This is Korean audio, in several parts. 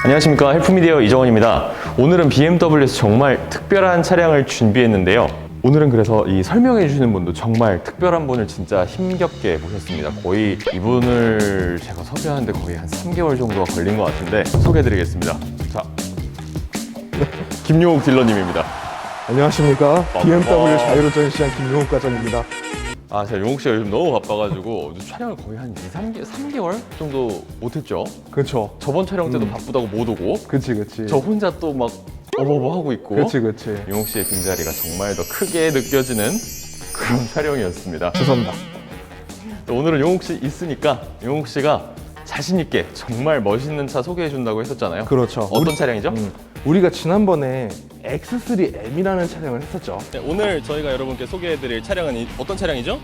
안녕하십니까, 헬프미디어 이정원입니다. 오늘은 BMW에서 정말 특별한 차량을 준비했는데요. 오늘은 그래서 이 설명해 주시는 분도 정말 특별한 분을 진짜 힘겹게 모셨습니다. 거의 이분을 제가 섭외하는데 거의 한 3개월 정도가 걸린 것 같은데 소개해 드리겠습니다. 자, 김용욱 딜러님입니다. 안녕하십니까. BMW 자유로 전시장 김용욱 과장입니다. 아, 제가 용욱 씨가 요즘 너무 바빠가지고 촬영을 거의 한 3개월 정도 못했죠. 그렇죠. 저번 촬영 때도 바쁘다고 못 오고 그치. 저 혼자 또 막 어버버 하고 있고. 그치. 용욱 씨의 빈자리가 정말 더 크게 느껴지는 그런 촬영이었습니다. 죄송합니다. 오늘은 용욱 씨 있으니까 용욱 씨가 자신 있게 정말 멋있는 차 소개해 준다고 했었잖아요. 그렇죠. 어떤 차량이죠? 우리가 지난번에 X3M이라는 차량을 했었죠. 네, 오늘 저희가 여러분께 소개해 드릴 차량은 어떤 차량이죠?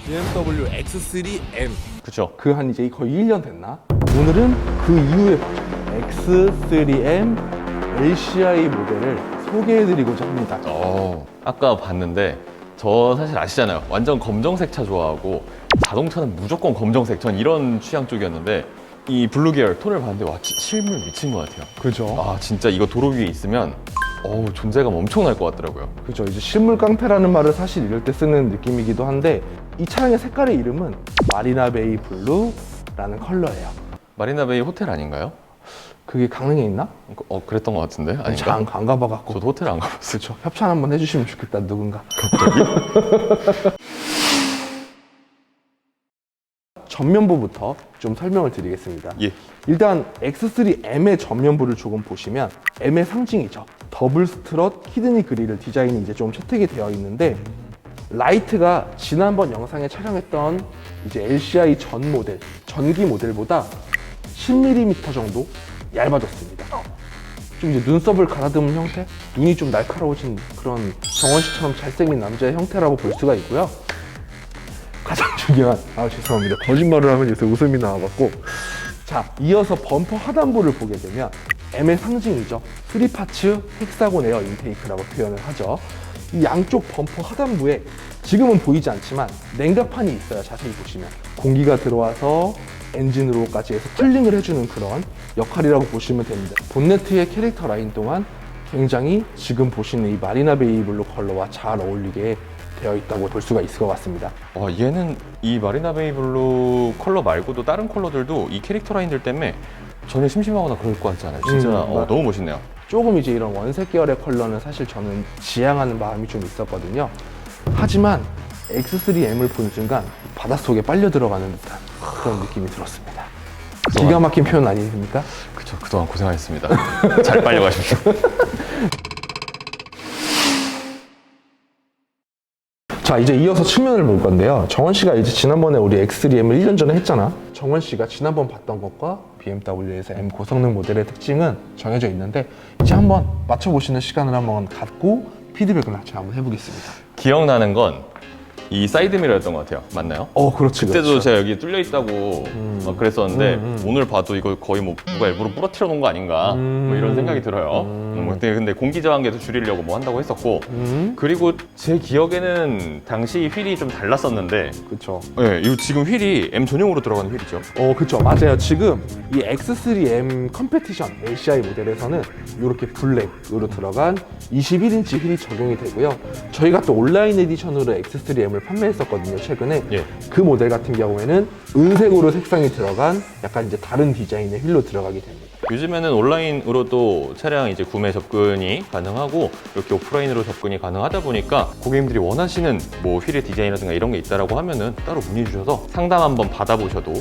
BMW X3M. 그렇죠. 그 한 이제 거의 1년 됐나? 오늘은 그 이후의 버전 X3M LCI 모델을 소개해드리고자 합니다. 아까 봤는데 저 사실 아시잖아요. 완전 검정색 차 좋아하고 자동차는 무조건 검정색. 전 이런 취향 쪽이었는데 이 블루 계열 톤을 봤는데 와, 실물 미친 것 같아요. 그죠. 아, 진짜 이거 도로 위에 있으면 존재감 엄청날 것 같더라고요. 그죠. 이제 실물 깡패라는 말을 사실 이럴 때 쓰는 느낌이기도 한데 이 차량의 색깔의 이름은 마리나 베이 블루라는 컬러예요. 마리나 베이 호텔 아닌가요? 그게 강릉에 있나? 그랬던 것 같은데 아닌가? 잘 안 가봐갖고. 저도 호텔 안 가봤어요. 그렇죠. 협찬 한번 해주시면 좋겠다, 누군가. 전면부부터 좀 설명을 드리겠습니다. 예. 일단 X3M의 전면부를 조금 보시면 M의 상징이죠. 더블 스트럿 키드니 그릴을 디자인이 이제 좀 채택이 되어 있는데 라이트가 지난번 영상에 촬영했던 이제 LCI 전 모델, 전기 모델보다 10mm 정도 얇아졌습니다. 좀 이제 눈썹을 가다듬은 형태, 눈이 좀 날카로워진 그런 정원 씨처럼 잘생긴 남자의 형태라고 볼 수가 있고요. 가장 중요한, 죄송합니다. 거짓말을 하면 요새 웃음이 나와갖고. 자, 이어서 범퍼 하단부를 보게 되면 M의 상징이죠. 3파츠 헥사곤 에어 인테이크라고 표현을 하죠. 이 양쪽 범퍼 하단부에 지금은 보이지 않지만 냉각판이 있어요. 자세히 보시면 공기가 들어와서 엔진으로까지 해서 쿨링을 해주는 그런 역할이라고 보시면 됩니다. 본네트의 캐릭터 라인 동안 굉장히 지금 보시는 이 마리나 베이 블루 컬러와 잘 어울리게 되어 있다고 볼 수가 있을 것 같습니다. 얘는 이 마리나 베이 블루 컬러 말고도 다른 컬러들도 이 캐릭터 라인들 때문에 전혀 심심하거나 그럴 것 같지 않아요? 진짜 너무 멋있네요. 조금 이제 이런 원색 계열의 컬러는 사실 저는 지향하는 마음이 좀 있었거든요. 하지만 X3M을 본 순간 바닷속에 빨려 들어가는 듯한 그런 느낌이 들었습니다. 기가 막힌 표현 아닙니까? 그쵸, 그동안 고생하셨습니다. 잘 빨려가십시오. 자, 이제 이어서 측면을 볼 건데요. 정원 씨가 이제 지난번에 우리 X3M을 1년 전에 했잖아. 정원 씨가 지난번 봤던 것과 BMW에서 M 고성능 모델의 특징은 정해져 있는데 이제 한번 맞춰보시는 시간을 한번 갖고 피드백을 같이 한번 해보겠습니다. 기억나는 건 이 사이드미러였던 것 같아요. 맞나요? 그렇지. 그때도 제가 여기 뚫려 있다고 막 그랬었는데 오늘 봐도 이거 거의 뭐 누가 일부러 부러뜨려 놓은 거 아닌가 뭐 이런 생각이 들어요. 근데 공기 저항계도 줄이려고 뭐 한다고 했었고 그리고 제 기억에는 당시 휠이 좀 달랐었는데 그렇죠. 네, 이거 지금 휠이 M 전용으로 들어가는 휠이죠. 그렇죠. 맞아요. 지금 이 X3M 컴페티션 LCI 모델에서는 이렇게 블랙으로 들어간 21인치 휠이 적용이 되고요. 저희가 또 온라인 에디션으로 X3M을 판매했었거든요, 최근에. 예. 그 모델 같은 경우에는 은색으로 색상이 들어간 약간 이제 다른 디자인의 휠로 들어가게 됩니다. 요즘에는 온라인으로도 차량 이제 구매 접근이 가능하고 이렇게 오프라인으로 접근이 가능하다 보니까 고객님들이 원하시는 뭐 휠의 디자인이라든가 이런 게 있다라고 하면은 따로 문의 주셔서 상담 한번 받아보셔도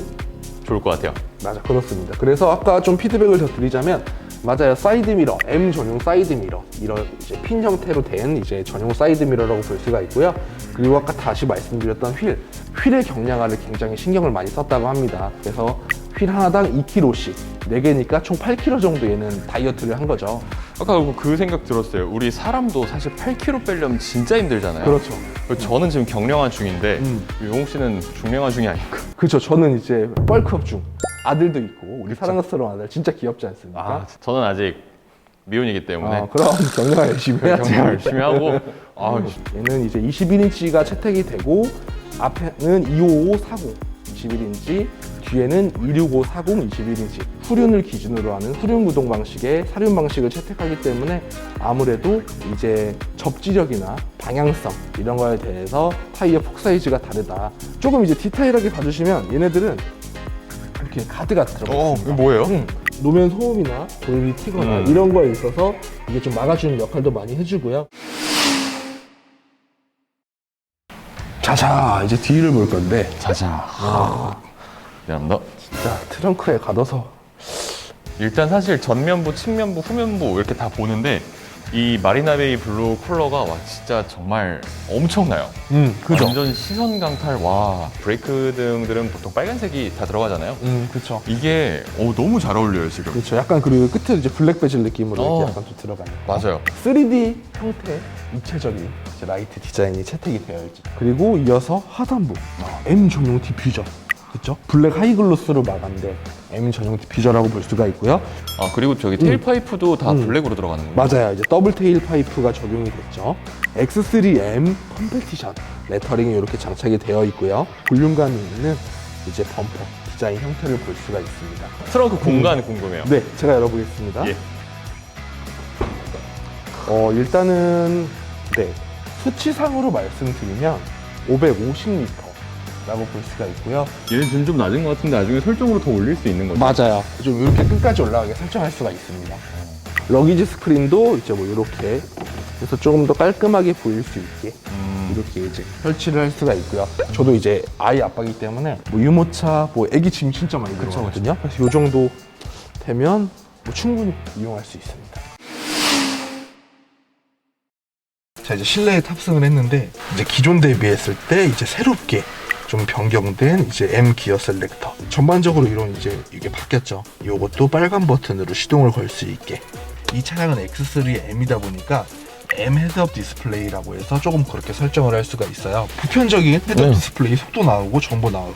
좋을 것 같아요. 맞아, 그렇습니다. 그래서 아까 좀 피드백을 더 드리자면 맞아요. 사이드미러, M 전용 사이드미러 이런 이제 핀 형태로 된 이제 전용 사이드미러라고 볼 수가 있고요. 그리고 아까 다시 말씀드렸던 휠의 경량화를 굉장히 신경을 많이 썼다고 합니다. 그래서 휠 하나당 2kg씩 4개니까 총 8kg 정도 얘는 다이어트를 한 거죠. 아까 그 생각 들었어요. 우리 사람도 사실 8kg 빼려면 진짜 힘들잖아요. 그렇죠. 저는 지금 경량화 중인데 용욱 씨는 중량화 중이 아닐까? 그렇죠. 저는 이제 뻘크업 중 아들도 있고 우리 사랑스러운 아들 진짜 귀엽지 않습니까? 저는 아직 미혼이기 때문에 그럼 경량화 열심히 해야지. 경량화 열심히 하고 얘는 이제 21인치가 채택이 되고 앞에는 25540 21인치 뒤에는 26540 21인치 후륜을 기준으로 하는 후륜 구동 방식의 사륜 방식을 채택하기 때문에 아무래도 이제 접지력이나 방향성 이런 거에 대해서 타이어 폭 사이즈가 다르다. 조금 이제 디테일하게 봐주시면 얘네들은 이렇게 가드가 들어가 있습니다. 이거 뭐예요? 노면 소음이나 돌이 튀거나 이런 거에 있어서 이게 좀 막아주는 역할도 많이 해주고요. 자자, 이제 뒤를 볼 건데 자자. 미안합니다. 자, 트렁크에 가둬서 일단 사실 전면부, 측면부, 후면부 이렇게 다 보는데 이 마리나베이 블루 컬러가 와 진짜 정말 엄청나요. 그죠? 완전 시선 강탈. 와, 브레이크 등들은 보통 빨간색이 다 들어가잖아요. 그쵸. 이게 너무 잘 어울려요 지금. 그렇죠. 약간 그리고 끝에 이제 블랙 베젤 느낌으로 어. 이렇게 약간 좀 들어가는. 맞아요. 3D 형태 입체적인 이제 라이트 디자인이 채택이 되어 있죠. 그리고 이어서 하단부 M 전용 디퓨저. 그렇죠? 블랙 하이글로스로 마감된 M 전용 디퓨저라고 볼 수가 있고요. 아 그리고 저기 테일파이프도 다 블랙으로 들어가는 거예요. 맞아요. 이제 더블 테일 파이프가 적용이 됐죠. X3M 컴페티션 레터링이 이렇게 장착이 되어 있고요. 볼륨감이 있는 이제 범퍼 디자인 형태를 볼 수가 있습니다. 트렁크 공간 궁금해요. 네, 제가 열어보겠습니다. 예. 일단은 네, 수치상으로 말씀드리면 550리터 라고 볼 수가 있고요. 얘는 좀 낮은 것 같은데 나중에 설정으로 더 올릴 수 있는 거죠? 맞아요. 좀 이렇게 끝까지 올라가게 설정할 수가 있습니다. 러기지 스크린도 이제 뭐 이렇게 그래서 조금 더 깔끔하게 보일 수 있게 이렇게 이제 설치를 할 수가 있고요. 저도 이제 아이 아빠이기 때문에 뭐 유모차, 뭐 애기 짐 진짜 많이 들어가거든요. 그래서 이 정도 되면 뭐 충분히 이용할 수 있습니다. 자, 이제 실내에 탑승을 했는데 이제 기존 대비했을 때 이제 새롭게 좀 변경된 이제 M 기어 셀렉터. 전반적으로 이런 이제 이게 바뀌었죠. 이것도 빨간 버튼으로 시동을 걸 수 있게. 이 차량은 X3M이다 보니까 M 헤드업 디스플레이라고 해서 조금 그렇게 설정을 할 수가 있어요. 보편적인 헤드업 디스플레이 속도 나오고 정보 나오고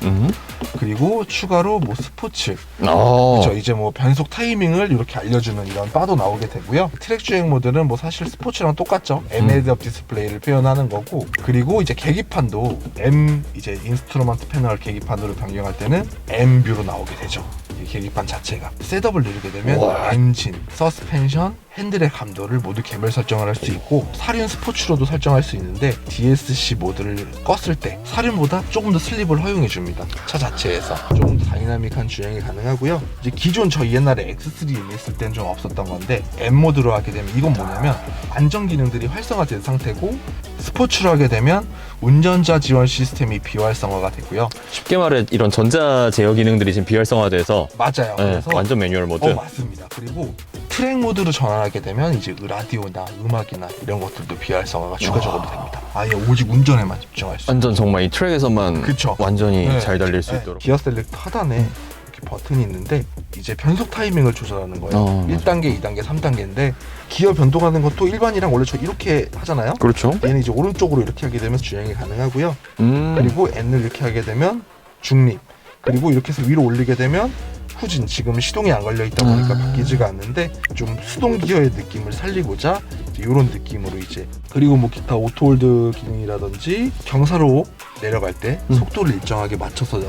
그리고 추가로 뭐 스포츠 그렇죠. 이제 뭐 변속 타이밍을 이렇게 알려주는 이런 바도 나오게 되고요. 트랙 주행 모드는 뭐 사실 스포츠랑 똑같죠. M 헤드업 디스플레이를 표현하는 거고 그리고 이제 계기판도 M 이제 인스트루먼트 패널 계기판으로 변경할 때는 M 뷰로 나오게 되죠. 이 계기판 자체가 셋업을 누르게 되면 엔진, 서스펜션, 핸들의 감도를 모두 개별 설정을 할 수 있고 사륜 스포츠로도 설정할 수 있는데 DSC 모드를 껐을 때 사륜보다 조금 더 슬립을 허용해 줍니다. 차 자체에서 조금 더 다이나믹한 주행이 가능하고요. 이제 기존 저희 옛날에 X3M 있을 땐 좀 없었던 건데 M 모드로 하게 되면 이건 뭐냐면 안전 기능들이 활성화된 상태고 스포츠로 하게 되면 운전자 지원 시스템이 비활성화가 되고요. 쉽게 말해 이런 전자 제어 기능들이 지금 비활성화돼서 맞아요. 그래서 완전 매뉴얼 모드. 맞습니다. 그리고 트랙 모드로 전환하게 되면 이제 라디오나 음악이나 이런 것들도 비활성화가 추가적으로 됩니다. 아예 오직 운전에만 집중할 수 완전 정말 이 트랙에서만 그쵸. 완전히 네. 잘 달릴 수 네. 있도록. 기어 셀렉터 하단에 이렇게 버튼이 있는데 이제 변속 타이밍을 조절하는 거예요. 맞아. 1단계, 2단계, 3단계인데 기어 변동하는 것도 일반이랑 원래 저 이렇게 하잖아요. 그렇죠. 얘는 이제 오른쪽으로 이렇게 하게 되면 주행이 가능하고요. 음. 그리고 N을 이렇게 하게 되면 중립. 그리고 이렇게 해서 위로 올리게 되면 후진. 지금 시동이 안 걸려 있다 보니까 바뀌지가 않는데 좀 수동 기어의 느낌을 살리고자 이런 느낌으로 이제 그리고 뭐 기타 오토홀드 기능이라든지 경사로 내려갈 때 속도를 일정하게 맞춰서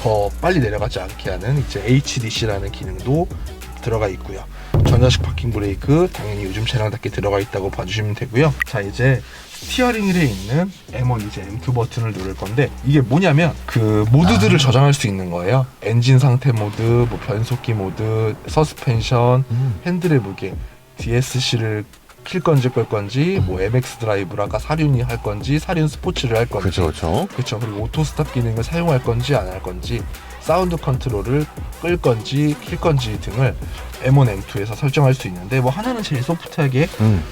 더 빨리 내려가지 않게 하는 이제 HDC라는 기능도 들어가 있고요. 전자식 파킹 브레이크 당연히 요즘 차량답게 들어가 있다고 봐주시면 되고요. 자, 이제 스티어링 휠에 있는 M1 이제 M2 버튼을 누를 건데 이게 뭐냐면 그 모드들을 저장할 수 있는 거예요. 엔진 상태 모드, 뭐 변속기 모드, 서스펜션, 핸들의 무게, DSC를 킬 건지 끌 건지, 뭐 MX 드라이브를 아까 사륜이 할 건지, 사륜 스포츠를 할 건지, 그렇죠. 그렇죠. 그리고 오토 스탑 기능을 사용할 건지 안 할 건지, 사운드 컨트롤을 끌 건지 킬 건지 등을 M1, M2에서 설정할 수 있는데 뭐 하나는 제일 소프트하게,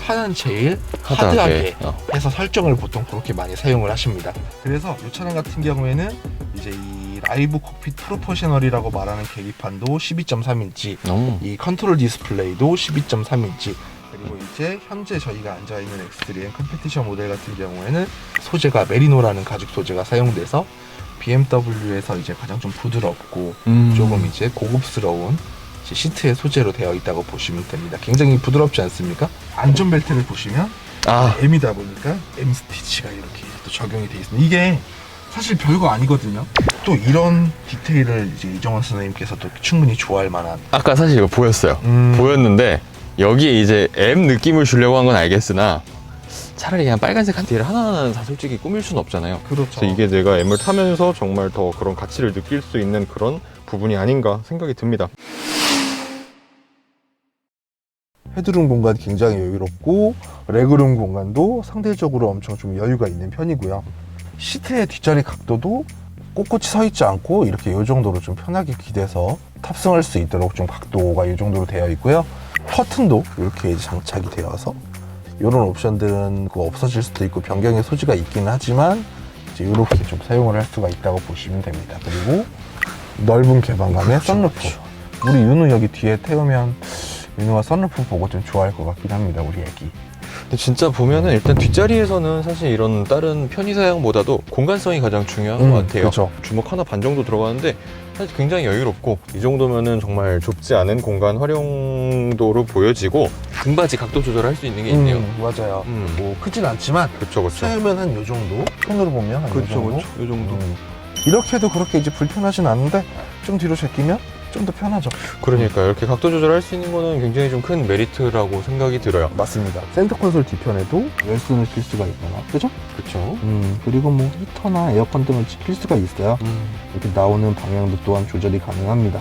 하나는 제일 하드하게 해서 설정을 보통 그렇게 많이 사용을 하십니다. 그래서 이 차량 같은 경우에는 이제 이 라이브 콕핏 프로포셔널이라고 말하는 계기판도 12.3인치, 이 컨트롤 디스플레이도 12.3인치, 그리고 이제 현재 저희가 앉아있는 X3M 컴페티션 모델 같은 경우에는 소재가 메리노라는 가죽 소재가 사용돼서 BMW에서 이제 가장 좀 부드럽고 조금 이제 고급스러운 이제 시트의 소재로 되어 있다고 보시면 됩니다. 굉장히 부드럽지 않습니까? 안전벨트를 보시면 M이다 보니까 M 스티치가 이렇게 또 적용이 되어 있습니다. 이게 사실 별거 아니거든요. 또 이런 디테일을 이제 이정원 선생님께서도 충분히 좋아할 만한. 아까 사실 이거 보였어요. 음. 보였는데 여기에 이제 M 느낌을 주려고 한 건 알겠으나 차라리 그냥 빨간색 디테일 하나하나는 다 솔직히 꾸밀 수는 없잖아요. 그렇죠. 그래서 이게 내가 M을 타면서 정말 더 그런 가치를 느낄 수 있는 그런 부분이 아닌가 생각이 듭니다. 헤드룸 공간이 굉장히 여유롭고 레그룸 공간도 상대적으로 엄청 좀 여유가 있는 편이고요. 시트의 뒷자리 각도도 꼿꼿이 서 있지 않고 이렇게 이 정도로 좀 편하게 기대서 탑승할 수 있도록 좀 각도가 이 정도로 되어 있고요. 커튼도 이렇게 이제 장착이 되어서 이런 옵션들은 없어질 수도 있고 변경의 소지가 있기는 하지만 이제 이렇게 좀 사용을 할 수가 있다고 보시면 됩니다. 그리고 넓은 개방감의 썬루프. 우리 윤우 여기 뒤에 태우면 윤우가 썬루프 보고 좀 좋아할 것 같긴 합니다, 우리 애기. 근데 진짜 보면은 일단 뒷자리에서는 사실 이런 다른 편의사양보다도 공간성이 가장 중요한 것 같아요. 그렇죠. 주먹 하나 반 정도 들어가는데 사실 굉장히 여유롭고 이 정도면은 정말 좁지 않은 공간 활용도로 보여지고 등받이 각도 조절할 수 있는 게 있네요. 맞아요. 음. 뭐 크진 않지만 그쵸 그쵸. 세우면 한 요 정도, 손으로 보면 한 요 정도. 요 정도. 이렇게 해도 그렇게 이제 불편하진 않은데 좀 뒤로 제끼면 좀 더 편하죠. 그러니까 이렇게 각도 조절할 수 있는 거는 굉장히 좀 큰 메리트라고 생각이 들어요. 맞습니다. 센터 콘솔 뒤편에도 열선을 킬 수가 있거나, 그죠? 그쵸. 그리고 뭐 히터나 에어컨 등을 킬 수가 있어요. 이렇게 나오는 방향도 또한 조절이 가능합니다.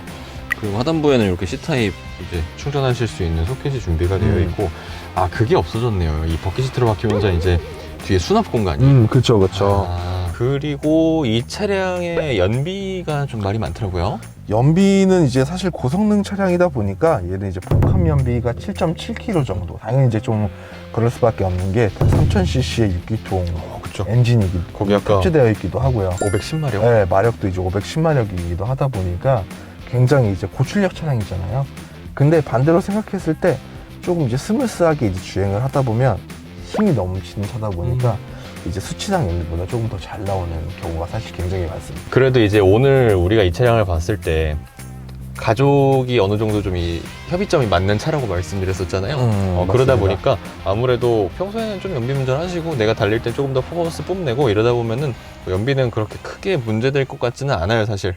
그리고 하단부에는 이렇게 C타입 이제 충전하실 수 있는 소켓이 준비가 되어 있고 아 그게 없어졌네요. 이 버킷 시트로 바뀌면서 이제 뒤에 수납 공간이. 그쵸, 그쵸. 아, 그리고 이 차량의 연비가 좀 말이 많더라고요. 연비는 이제 사실 고성능 차량이다 보니까 얘는 이제 복합 연비가 7.7km 정도. 당연히 이제 좀 그럴 수밖에 없는 게 3000cc의 6기통 그쵸. 엔진이기 거기 아까 탑재되어 있기도 하고요. 510마력. 네, 마력도 이제 510마력이기도 하다 보니까 굉장히 이제 고출력 차량이잖아요. 근데 반대로 생각했을 때 조금 이제 스무스하게 이제 주행을 하다 보면 힘이 넘치는 차다 보니까 이제 수치상 연비보다 조금 더 잘 나오는 경우가 사실 굉장히 많습니다. 그래도 이제 오늘 우리가 이 차량을 봤을 때 가족이 어느 정도 좀 이 협의점이 맞는 차라고 말씀드렸었잖아요. 그러다 맞습니다. 보니까 아무래도 평소에는 좀 연비 운전하시고 내가 달릴 때 조금 더 퍼포먼스 뽐내고 이러다 보면은 연비는 그렇게 크게 문제될 것 같지는 않아요, 사실.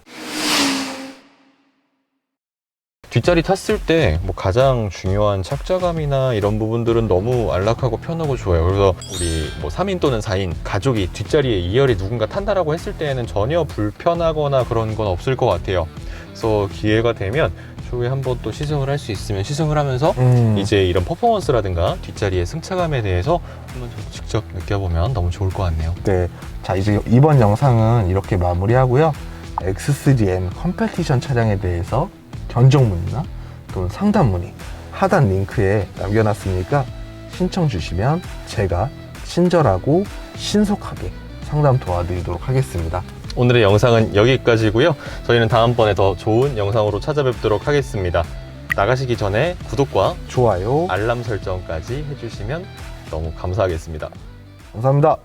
뒷자리 탔을 때 뭐 가장 중요한 착자감이나 이런 부분들은 너무 안락하고 편하고 좋아요. 그래서 우리 뭐 3인 또는 4인 가족이 뒷자리에 2열에 누군가 탄다라고 했을 때에는 전혀 불편하거나 그런 건 없을 것 같아요. 그래서 기회가 되면 조에 한번 또 시승을 할 수 있으면 시승을 하면서 이제 이런 퍼포먼스라든가 뒷자리의 승차감에 대해서 한번 저도 직접 느껴보면 너무 좋을 것 같네요. 네, 자 이제 이번 영상은 이렇게 마무리하고요. X3M 컴패티션 차량에 대해서 견적 문의나 또는 상담 문의 하단 링크에 남겨놨으니까 신청 주시면 제가 친절하고 신속하게 상담 도와드리도록 하겠습니다. 오늘의 영상은 여기까지고요. 저희는 다음번에 더 좋은 영상으로 찾아뵙도록 하겠습니다. 나가시기 전에 구독과 좋아요. 알람 설정까지 해주시면 너무 감사하겠습니다. 감사합니다.